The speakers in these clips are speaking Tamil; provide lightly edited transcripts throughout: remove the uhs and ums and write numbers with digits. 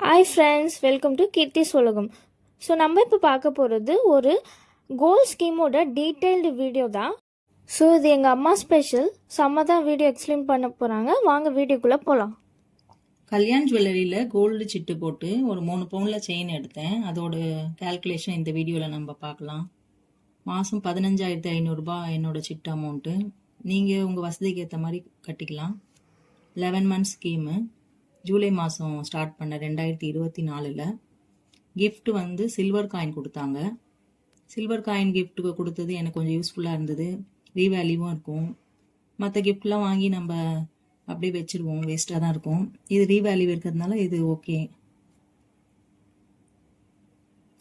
Hi friends, welcome to Keerthi's உலகம். ஸோ நம்ம இப்போ பார்க்க போகிறது ஒரு கோல்ட் ஸ்கீமோட டீட்டெயில்டு வீடியோ தான். ஸோ இது எங்கள் அம்மா ஸ்பெஷல். செம்ம தான் வீடியோ எக்ஸ்பிளைன் பண்ண போகிறாங்க. வாங்க வீடியோக்குள்ளே போகலாம். கல்யாண் ஜுவல்லரியில் கோல்டு சிட்டு போட்டு ஒரு 3 பவுனில் செயின் எடுத்தேன். அதோட கால்குலேஷன் இந்த வீடியோவில் நம்ம பார்க்கலாம். மாதம் 15,500 என்னோட சிட்டு அமௌண்ட்டு. நீங்கள் உங்கள் வசதிக்கு ஏற்ற மாதிரி கட்டிக்கலாம். 11 மந்த்ஸ் ஸ்கீமு. ஜூலை மாதம் ஸ்டார்ட் பண்ண 2024. கிஃப்ட் வந்து சில்வர் காயின் கொடுத்தாங்க. சில்வர் காயின் கிஃப்ட் கொடுத்தது எனக்கு கொஞ்சம் யூஸ்ஃபுல்லாக இருந்தது. ரீவேல்யூவும் இருக்கும். மற்ற கிஃப்ட்லாம் வாங்கி நம்ம அப்படியே வச்சுருவோம், வேஸ்ட்டாக தான் இருக்கும். இது ரீவேல்யூ இருக்கிறதுனால இது ஓகே.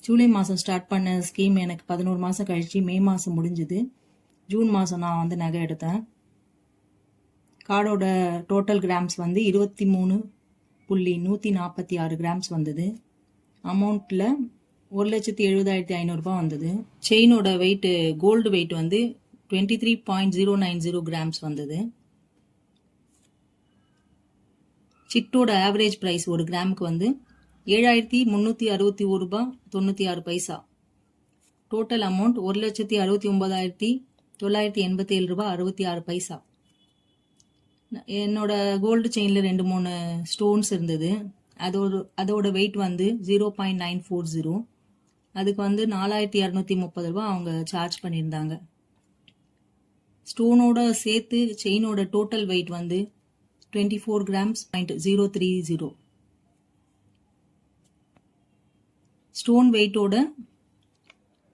ஜூலை மாதம் ஸ்டார்ட் பண்ண ஸ்கீம் எனக்கு 11 மாதம் கழிச்சு மே மாதம் முடிஞ்சுது. ஜூன் மாதம் நான் வந்து நகை எடுத்தேன். கார்டோட டோட்டல் கிராம்ஸ் வந்து 23.146 கிராம்ஸ் வந்தது. அமௌண்ட்டில் 1,70,500 வந்தது. செயினோட வெயிட்டு, கோல்டு வெயிட் வந்து 23.090 கிராம்ஸ் வந்தது. சிட்டோட ஆவரேஜ் ப்ரைஸ் ஒரு கிராமுக்கு வந்து 7,361.96. டோட்டல் அமௌண்ட் 1,69,987 என்னோட கோல்டு செயினில் 2-3 ஸ்டோன்ஸ் இருந்தது. அதோட வெயிட் வந்து 0.940. அதுக்கு வந்து 4,230 அவங்க சார்ஜ் பண்ணியிருந்தாங்க. ஸ்டோனோட சேர்த்து செயினோட டோட்டல் வெயிட் வந்து 24 கிராம்ஸ் 0.030. ஸ்டோன் வெயிட்டோட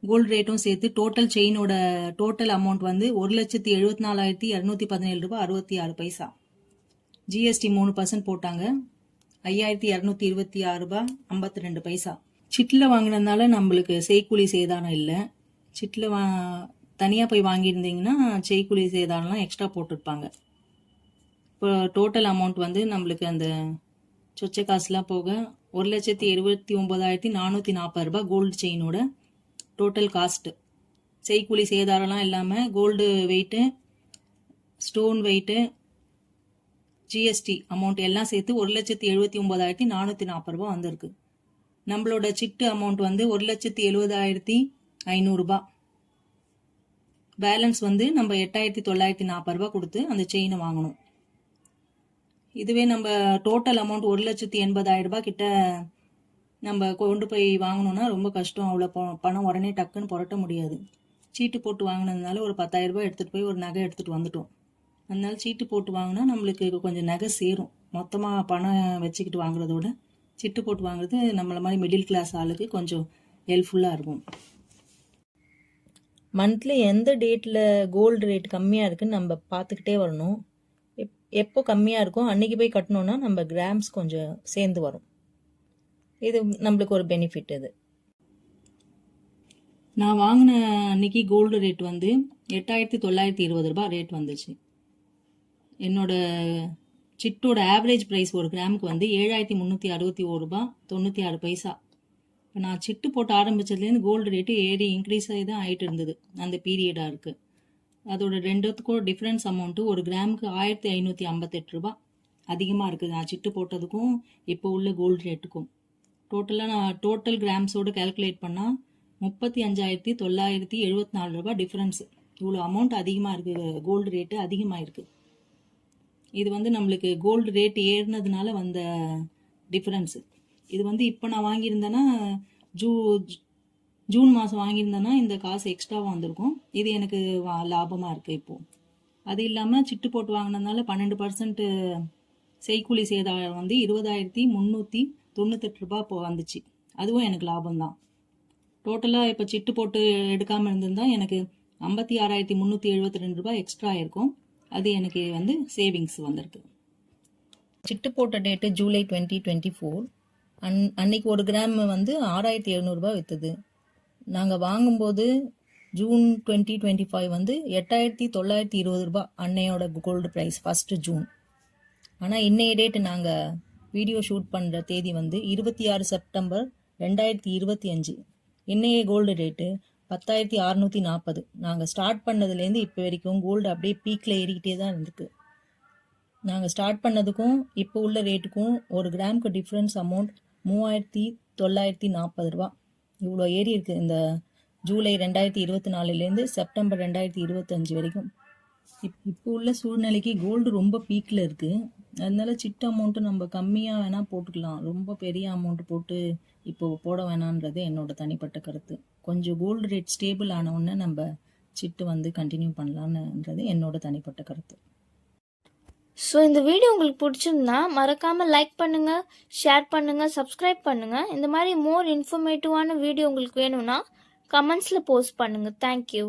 கோல்டு ரேட்டும் சேர்த்து டோட்டல் செயினோட டோட்டல் அமௌண்ட் வந்து 1,74,217.66. ஜிஎஸ்டி 3% போட்டாங்க. 5,226.52. சிட்டில் வாங்கினதுனால நம்மளுக்கு செய்கூலி சேதாரம் இல்லை. சிட்டில் தனியாக போய் வாங்கியிருந்தீங்கன்னா செய்கூலி சேதாரம்லாம் எக்ஸ்ட்ரா போட்டிருப்பாங்க. இப்போ டோட்டல் அமௌண்ட் வந்து நம்மளுக்கு அந்த சொச்ச காசுலாம் போக 1,79,440 கோல்டு செயினோட டோட்டல் காஸ்ட். செய்கூலி சேதாரம்லாம் இல்லாமல் gold weight, stone weight, GST amount எல்லாம் சேர்த்து 1,79,440 வந்திருக்கு. நம்மளோட சிட்டு அமௌண்ட் வந்து 1,70,500. பேலன்ஸ் வந்து நம்ம 8,940 கொடுத்து அந்த செயினை வாங்கணும். இதுவே நம்ம டோட்டல் அமௌண்ட் 1,80,000 கிட்ட நம்ம கொண்டு போய் வாங்கணும்னா ரொம்ப கஷ்டம். அவ்வளோ பணம் உடனே டக்குன்னு புரட்ட முடியாது. சீட்டு போட்டு வாங்கினதுனால ஒரு 10,000 எடுத்துகிட்டு போய் ஒரு நகை எடுத்துகிட்டு வந்துட்டோம். அதனால சீட்டு போட்டு வாங்கினா நம்மளுக்கு கொஞ்சம் நகை சேரும். மொத்தமாக பணம் வச்சுக்கிட்டு வாங்குறதோட சீட்டு போட்டு வாங்குறது நம்மளை மாதிரி மிடில் கிளாஸ் ஆளுக்கு கொஞ்சம் ஹெல்ப்ஃபுல்லாக இருக்கும். மந்த்லி எந்த டேட்டில் கோல்டு ரேட் கம்மியாக இருக்குன்னு நம்ம பார்த்துக்கிட்டே வரணும். எப்போ கம்மியாக இருக்கும் அன்றைக்கி போய் கட்டணுன்னா நம்ம கிராம்ஸ் கொஞ்சம் சேர்ந்து வரும். இது நம்மளுக்கு ஒரு பெனிஃபிட். இது நான் வாங்கின அன்னைக்கு கோல்டு ரேட் வந்து 8,920 ரேட் வந்துச்சு. என்னோட சிட்டோட ஆவரேஜ் ப்ரைஸ் ஒரு கிராமுக்கு வந்து 7,361.96. இப்போ நான் சிட்டு போட்டு ஆரம்பிச்சதுலேருந்து கோல்டு ரேட்டு ஏறி இன்க்ரீஸ் ஆகி தான் ஆகிட்டு இருந்தது. அந்த பீரியடாக இருக்குது. அதோட ரெண்டுத்துக்கும் டிஃப்ரென்ஸ் அமௌண்ட்டு ஒரு கிராமுக்கு 1,558 அதிகமாக இருக்குது. நான் சிட்டு போட்டதுக்கும் இப்போ உள்ள கோல்டு ரேட்டுக்கும் நான் டோட்டல் கிராம்ஸோடு கால்குலேட் பண்ணால் 35,974 டிஃப்ரென்ஸு. இவ்வளோ அமௌண்ட் அதிகமாக இருக்குது. கோல்டு ரேட்டு அதிகமாக இருக்குது. இது வந்து நம்மளுக்கு கோல்டு ரேட் ஏறினதுனால வந்த டிஃப்ரென்ஸு. இது வந்து இப்போ நான் வாங்கியிருந்தேன்னா ஜூன் மாதம் வாங்கியிருந்தேன்னா இந்த காசு எக்ஸ்ட்ராவாக வந்திருக்கும். இது எனக்கு லாபமாக இருக்குது இப்போது. அது இல்லாமல் சிட்டு போட்டு வாங்கினதுனால 12% செய்கூலி சேதாரம் வந்து 20,398 இப்போ வந்துச்சு. அதுவும் எனக்கு லாபம்தான். டோட்டலாக இப்போ சிட்டு போட்டு எடுக்காமல் இருந்திருந்தால் எனக்கு 56,372 எக்ஸ்ட்ரா ஆயிருக்கும். அது எனக்கு வந்து சேவிங்ஸ் வந்திருக்கு. சிட்டு போட்ட டேட்டு ஜூலை 2024. அன்னைக்கு ஒரு கிராம் வந்து 6,700 விற்றுது. நாங்கள் வாங்கும்போது ஜூன் 2025 வந்து 8,920 அன்னையோட கோல்டு ப்ரைஸ் ஃபஸ்ட்டு ஜூன். ஆனால் இன்னைய டேட்டு நாங்கள் வீடியோ ஷூட் பண்ணுற தேதி வந்து 26 செப்டம்பர் 2025. இன்னைய கோல்டு ரேட்டு 10,640. நாங்கள் ஸ்டார்ட் பண்ணதுலேருந்து இப்போ வரைக்கும் கோல்டு அப்படியே பீக்கில் ஏறிக்கிட்டே தான் இருந்துருக்கு. நாங்கள் ஸ்டார்ட் பண்ணதுக்கும் இப்போ உள்ள ரேட்டுக்கும் ஒரு கிராமுக்கு டிஃப்ரென்ஸ் அமௌண்ட் 3940 ரூபா. இவ்வளோ ஏறி இருக்குது இந்த ஜூலை 2024லேருந்து செப்டம்பர் 2025 வரைக்கும். இப்போ உள்ள சூழ்நிலைக்கு கோல்டு ரொம்ப பீக்கில் இருக்குது. அதனால சிட்டு அமௌண்ட்டு நம்ம கம்மியாக வேணால் போட்டுக்கலாம். ரொம்ப பெரிய அமௌண்ட் போட்டு இப்போ போட வேணான்றது என்னோட தனிப்பட்ட கருத்து. கொஞ்சம் கோல்டு ரேட் ஸ்டேபிள் ஆனவுடனே நம்ம சிட்டு வந்து கண்டினியூ பண்ணலான்றது என்னோட தனிப்பட்ட கருத்து. ஸோ இந்த வீடியோ உங்களுக்கு பிடிச்சிருந்தா மறக்காமல் லைக் பண்ணுங்கள், ஷேர் பண்ணுங்கள், சப்ஸ்கிரைப் பண்ணுங்கள். இந்த மாதிரி மோர் இன்ஃபர்மேட்டிவான வீடியோ உங்களுக்கு வேணும்னா கமெண்ட்ஸில் போஸ்ட் பண்ணுங்கள். தேங்க்யூ.